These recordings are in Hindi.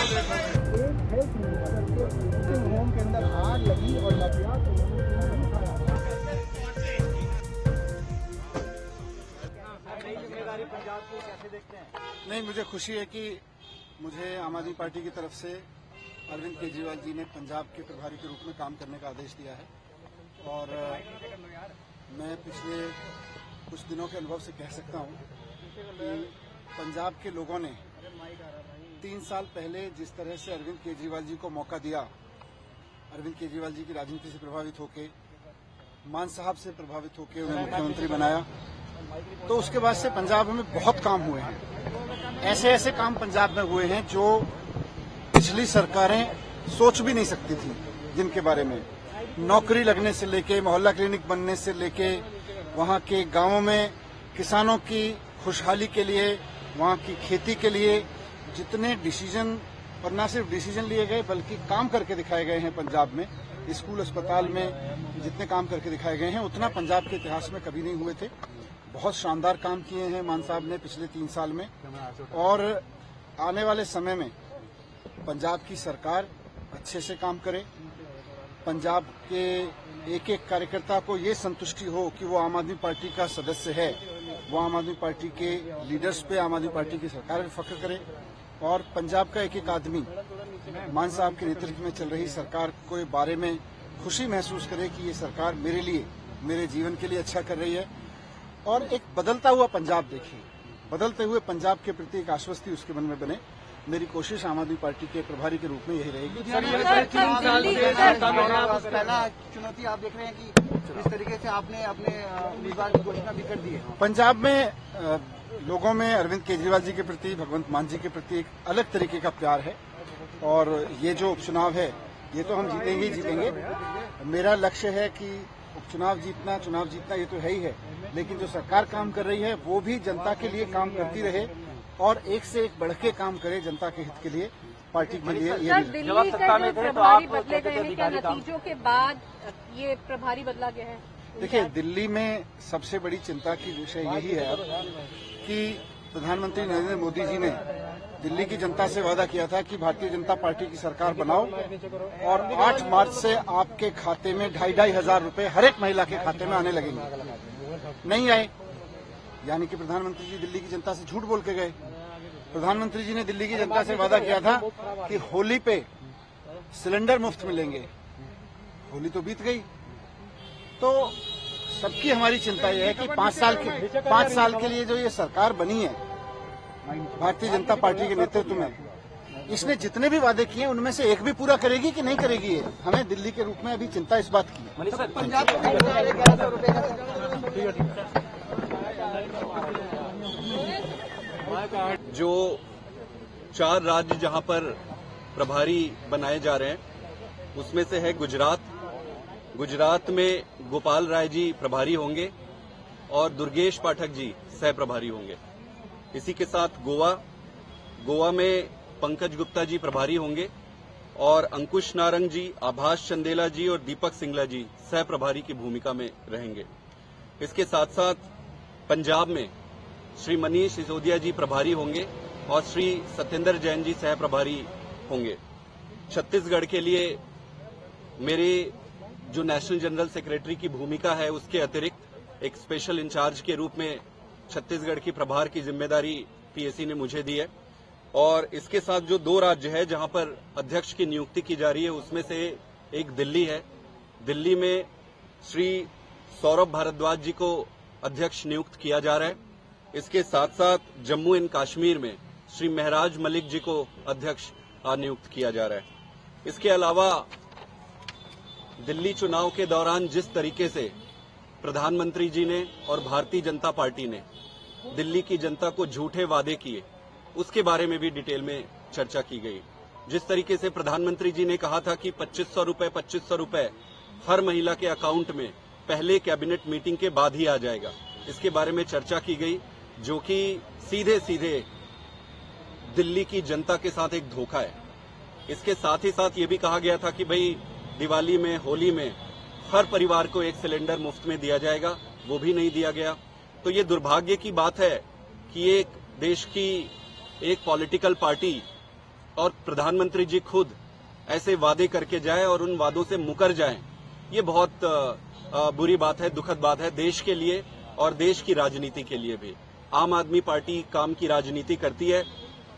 होम के अंदर आग लगी और लग गया तो नहीं, मुझे खुशी है कि मुझे आम आदमी पार्टी की तरफ से अरविंद केजरीवाल जी ने पंजाब के प्रभारी के रूप में काम करने का आदेश दिया है और मैं पिछले कुछ दिनों के अनुभव से कह सकता हूं कि पंजाब के लोगों ने 3 साल पहले जिस तरह से अरविंद केजरीवाल जी को मौका दिया, अरविंद केजरीवाल जी की राजनीति से प्रभावित होकर, मान साहब से प्रभावित होकर उन्हें मुख्यमंत्री बनाया, तो उसके बाद से पंजाब में बहुत काम हुए हैं। ऐसे ऐसे काम पंजाब में हुए हैं जो पिछली सरकारें सोच भी नहीं सकती थी, जिनके बारे में नौकरी लगने से लेके, मोहल्ला क्लिनिक बनने से लेके, वहां के गांवों में किसानों की खुशहाली के लिए, वहां की खेती के लिए जितने डिसीजन, और न सिर्फ डिसीजन लिए गए बल्कि काम करके दिखाए गए हैं पंजाब में, स्कूल अस्पताल में जितने काम करके दिखाए गए हैं उतना पंजाब के इतिहास में कभी नहीं हुए थे। बहुत शानदार काम किए हैं मान साहब ने पिछले 3 साल में, और आने वाले समय में पंजाब की सरकार अच्छे से काम करे, पंजाब के एक एक कार्यकर्ता को ये संतुष्टि हो कि वो आम आदमी पार्टी का सदस्य है, वो आम आदमी पार्टी के लीडर्स पे, आम आदमी पार्टी की सरकार पे फख्र करे, और पंजाब का एक एक आदमी मान साहब के नेतृत्व में चल रही सरकार के बारे में खुशी महसूस करे कि ये सरकार मेरे लिए, मेरे जीवन के लिए अच्छा कर रही है, और एक बदलता हुआ पंजाब देखिए, बदलते हुए पंजाब के प्रति एक आश्वस्ति उसके मन में बने। मेरी कोशिश आम आदमी पार्टी के प्रभारी के रूप में यही रहेगी। पहला चुनौती आप देख रहे हैं कि इस तरीके से आपने अपने उम्मीदवार की घोषणा भी कर दी है। पंजाब में लोगों में अरविंद केजरीवाल जी के प्रति, भगवंत मान जी के प्रति एक अलग तरीके का प्यार है, और ये जो उपचुनाव है ये तो हम जीतेंगे ही जीतेंगे। मेरा लक्ष्य है कि चुनाव जीतना ये तो है ही है, लेकिन जो सरकार काम कर रही है वो भी जनता के लिए काम करती रहे और एक से एक बढ़ के काम करे जनता के हित के लिए, पार्टी के लिए। ये दिल्ली से जो प्रभारी बदले गए हैं, क्या नतीजों के बाद ये प्रभारी बदला गया है? देखिए, दिल्ली में सबसे बड़ी चिंता की विषय यही है अब कि प्रधानमंत्री नरेंद्र मोदी जी ने दिल्ली की जनता से वादा किया था कि भारतीय जनता पार्टी की सरकार बनाओ, और 8 मार्च से आपके खाते में 2,500 रुपए हर एक महिला के खाते में आने लगेंगे। नहीं आए, यानी कि प्रधानमंत्री जी दिल्ली की जनता से झूठ बोल के गए। प्रधानमंत्री जी ने दिल्ली की जनता से वादा किया था कि होली पे सिलेंडर मुफ्त मिलेंगे, होली तो बीत गई। तो सबकी हमारी चिंता यह है कि 5 साल के लिए जो ये सरकार बनी है भारतीय जनता पार्टी के नेतृत्व में, इसने जितने भी वादे किए उनमें से एक भी पूरा करेगी कि नहीं करेगी, ये हमें दिल्ली के रूप में अभी चिंता इस बात की है। पंजाब को 1100 रुपए का जो 4 राज्य जहां पर प्रभारी बनाए जा रहे हैं उसमें से है गुजरात में गोपाल राय जी प्रभारी होंगे और दुर्गेश पाठक जी सह प्रभारी होंगे। इसी के साथ गोवा में पंकज गुप्ता जी प्रभारी होंगे और अंकुश नारंग जी, आभास चंदेला जी और दीपक सिंगला जी सह प्रभारी की भूमिका में रहेंगे। इसके साथ साथ पंजाब में श्री मनीष सिसोदिया जी प्रभारी होंगे और श्री सत्येंद्र जैन जी सह प्रभारी होंगे। छत्तीसगढ़ के लिए मेरे जो नेशनल जनरल सेक्रेटरी की भूमिका है उसके अतिरिक्त एक स्पेशल इंचार्ज के रूप में छत्तीसगढ़ की प्रभार की जिम्मेदारी पीएसी ने मुझे दी है। और इसके साथ जो 2 राज्य है जहां पर अध्यक्ष की नियुक्ति की जा रही है उसमें से एक दिल्ली है। दिल्ली में श्री सौरभ भारद्वाज जी को अध्यक्ष नियुक्त किया जा रहा है। इसके साथ साथ जम्मू एंड कश्मीर में श्री महराज मलिक जी को अध्यक्ष नियुक्त किया जा रहा है। इसके अलावा दिल्ली चुनाव के दौरान जिस तरीके से प्रधानमंत्री जी ने और भारतीय जनता पार्टी ने दिल्ली की जनता को झूठे वादे किए, उसके बारे में भी डिटेल में चर्चा की गई। जिस तरीके से प्रधानमंत्री जी ने कहा था कि 2500 रुपए हर महिला के अकाउंट में पहले कैबिनेट मीटिंग के बाद ही आ जाएगा, इसके बारे में चर्चा की गई, जो कि सीधे सीधे दिल्ली की जनता के साथ एक धोखा है। इसके साथ ही साथ ये भी कहा गया था कि भाई दिवाली में, होली में हर परिवार को एक सिलेंडर मुफ्त में दिया जाएगा, वो भी नहीं दिया गया। तो ये दुर्भाग्य की बात है कि एक देश की एक पॉलिटिकल पार्टी और प्रधानमंत्री जी खुद ऐसे वादे करके जाए और उन वादों से मुकर जाएं, ये बहुत बुरी बात है, दुखद बात है देश के लिए और देश की राजनीति के लिए भी। आम आदमी पार्टी काम की राजनीति करती है।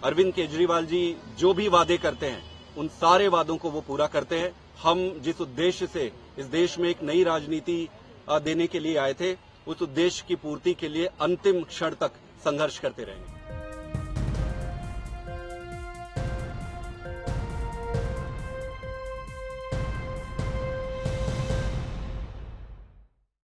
अरविंद केजरीवाल जी जो भी वादे करते हैं उन सारे वादों को वो पूरा करते हैं। हम जिस उद्देश्य से इस देश में एक नई राजनीति देने के लिए आए थे, उस उद्देश्य की पूर्ति के लिए अंतिम क्षण तक संघर्ष करते रहेंगे।